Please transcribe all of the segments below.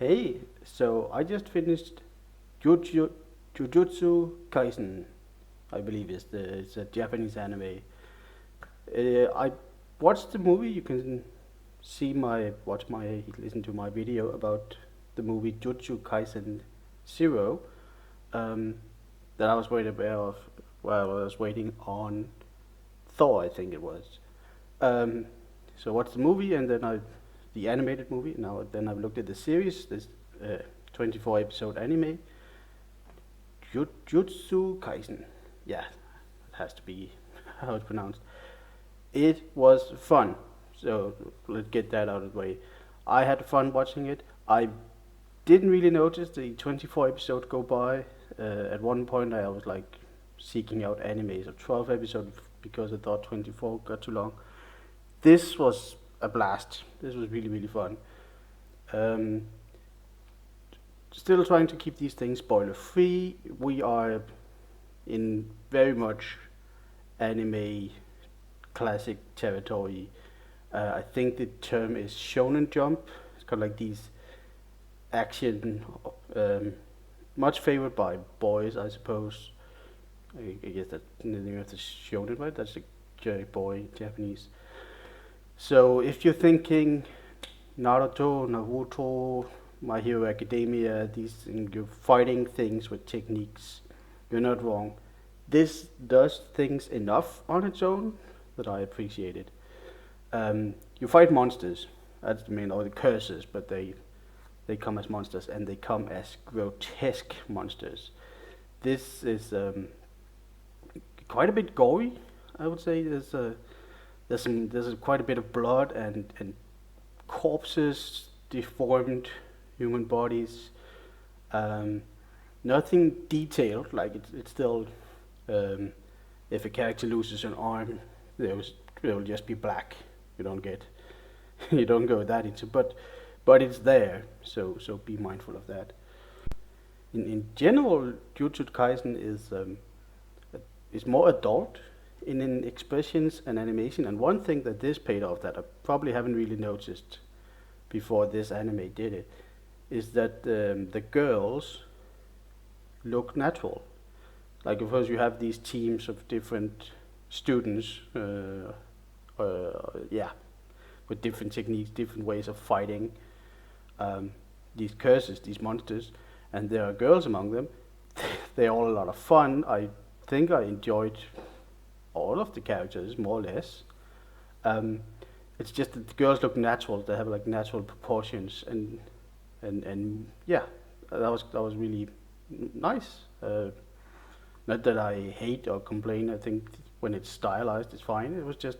Hey, so I just finished Juju, Jujutsu Kaisen, I believe it's a Japanese anime. I watched the movie. You can listen to my video about the movie Jujutsu Kaisen Zero. Um, that I was waiting of while I was waiting on Thor, I think it was. Um, so watched the movie and then I the animated movie. Now then I've looked at the series. This 24 episode anime, Jujutsu Kaisen. Yeah, it has to be how it's pronounced. It was fun. So let's get that out of the way. I had fun watching it. I didn't really notice the 24 episode go by. At one point, I was like seeking out animes of 12 episodes because I thought 24 got too long. This was a blast. This was really, really fun. Um, Still trying to keep these things spoiler free. We are in very much anime classic territory. I think the term is shonen jump. It's kind of like these action, um, much favored by boys, I suppose. I guess that's the name of the shonen, right? That's a boy Japanese. So if you're thinking Naruto, Naruto, My Hero Academia, these you're fighting things with techniques, you're not wrong. This does things enough on its own that I appreciate it. You fight monsters. That's the main, or the curses, but they come as monsters and they come as grotesque monsters. This is quite a bit gory, I would say. There's quite a bit of blood and corpses, deformed human bodies. Um, Nothing detailed, like it's still um, if a character loses an arm, there will just be black. You don't get you don't go that into, but it's there. So be mindful of that. In general, Jujutsu Kaisen is more adult in expressions and animation. And one thing that this paid off that I probably haven't really noticed before this anime did it is that the girls look natural. Like, of course, you have these teams of different students, yeah, with different techniques, different ways of fighting these curses, these monsters, and there are girls among them. They're all a lot of fun. I think I enjoyed all of the characters more or less. Um, it's just that the girls look natural. They have like natural proportions, and yeah, that was really nice. Not that I hate or complain. I think when it's stylized, it's fine. It was just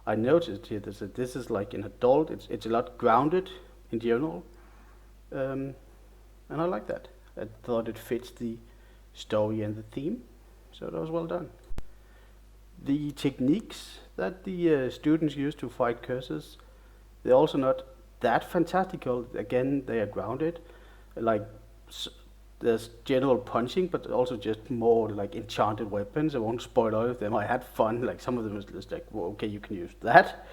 I noticed here that this is like an adult. It's a lot grounded in general, um, and I like that. I thought it fits the story and the theme, so that was well done. The techniques that the students use to fight curses, they're also not that fantastical. Again, they are grounded. Like s- there's general punching, but also just more like enchanted weapons. I won't spoil all of them. I had fun. Like some of them was just like, well, okay, you can use that.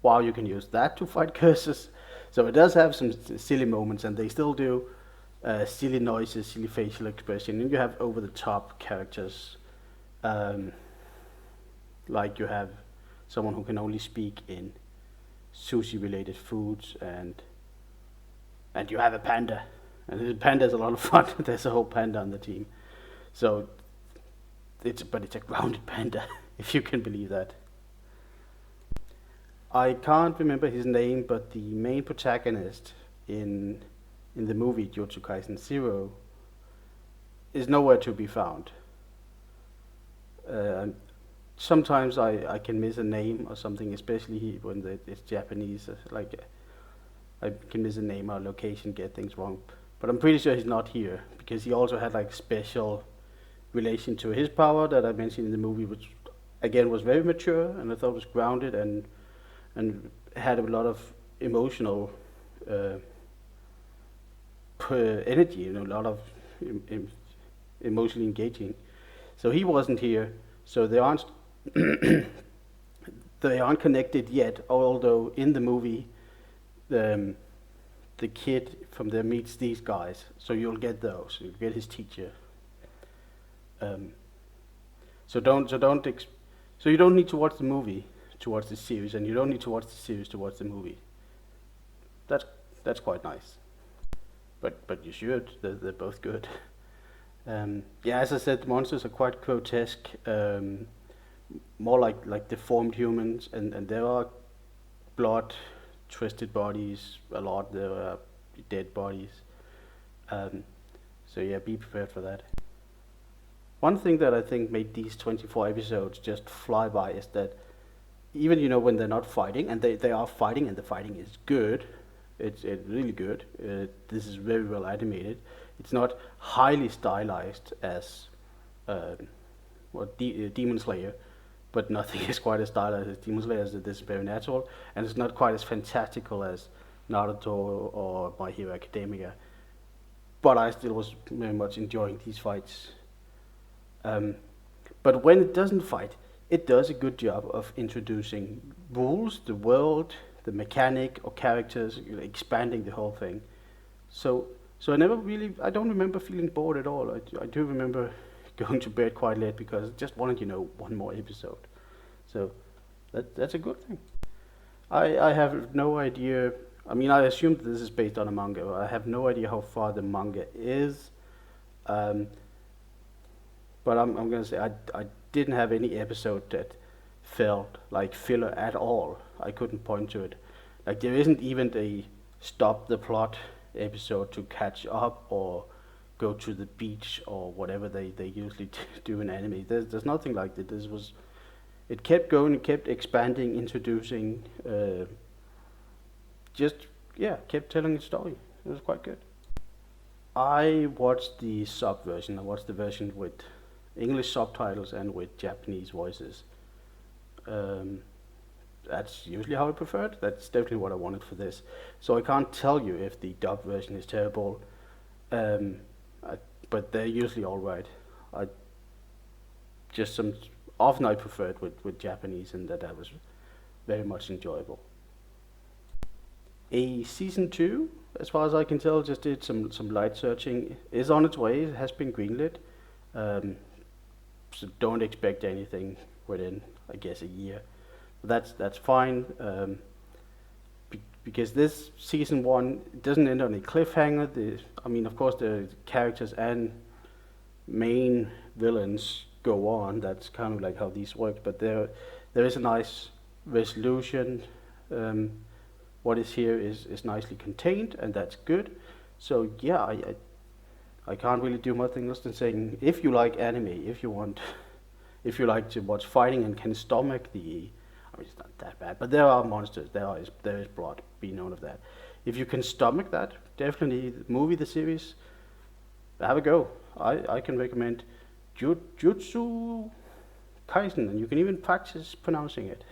Wow, you can use that to fight curses. So it does have some silly moments, and they still do silly noises, silly facial expression, and you have over the top characters. Um, like you have someone who can only speak in sushi related foods, and you have a panda, and the panda is a lot of fun. There's a whole panda on the team, so it's a grounded panda if you can believe that. I can't remember his name, but the main protagonist in the movie Jujutsu Kaisen Zero is nowhere to be found. uh, Sometimes I can miss a name or something, especially when it's Japanese. Like I can miss a name or location, get things wrong. But I'm pretty sure he's not here because he also had like special relation to his power that I mentioned in the movie, which again was very mature and I thought was grounded and had a lot of emotional uh, energy, a lot of em- emotionally engaging. So he wasn't here. So they aren't connected yet. Although in the movie, um, the kid from there meets these guys. So you'll get those. You'll get his teacher. Um, so don't so don't ex- so you don't need to watch the movie to watch the series, and you don't need to watch the series to watch the movie. That's that's quite nice. But you should. They're both good. Yeah, as I said, the monsters are quite grotesque. More like deformed humans, and there are blood, twisted bodies a lot. There are dead bodies. Um, so yeah, be prepared for that. One thing that I think made these 24 episodes just fly by is that even when they're not fighting, and they are fighting, and the fighting is good, it's really good. This is very well animated. It's not highly stylized as uh, Demon Slayer, but nothing is quite as stylized as Demon Slayer. As this is very natural, and it's not quite as fantastical as Naruto or My Hero Academia. But I still was very much enjoying these fights. Um, but when it doesn't fight, it does a good job of introducing rules, the world, the mechanic or characters, expanding the whole thing. So, so I don't remember feeling bored at all. I do remember going to bed quite late because I just wanted, one more episode. So, that's a good thing. I have no idea. I mean, I assume that this is based on a manga. I have no idea how far the manga is. Um, but I'm gonna say I didn't have any episode that felt like filler at all. I couldn't point to it. Like there isn't even a stop the plot episode to catch up or go to the beach or whatever they usually do in anime. There's nothing like that. It kept going, it kept expanding, introducing, just kept telling its story. It was quite good. I watched the sub version. I watched the version with English subtitles and with Japanese voices. Um, that's usually how I prefer it. That's definitely what I wanted for this. So I can't tell you if the dub version is terrible, um, I, but they're usually all right. I just some often I prefer it with Japanese, and that was very much enjoyable. A season two, as far as I can tell, just did some light searching. Is on its way. It has been greenlit. Um, so don't expect anything within, I guess, a year. That's fine. Because this season one doesn't end on a cliffhanger. I mean, of course, the characters and main villains go on. That's kind of like how these work. But there is a nice resolution. What is here is nicely contained, and that's good. So yeah, I can't really do much else than saying if you like anime, if you like to watch fighting and can stomach the, I mean it's not that bad, but there are monsters, there is blood, be known of that. If you can stomach that, definitely the movie, the series, have a go. I can recommend Jujutsu Kaisen, and you can even practice pronouncing it.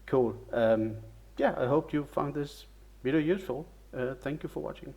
Cool. Yeah, I hope you found this video useful. Thank you for watching.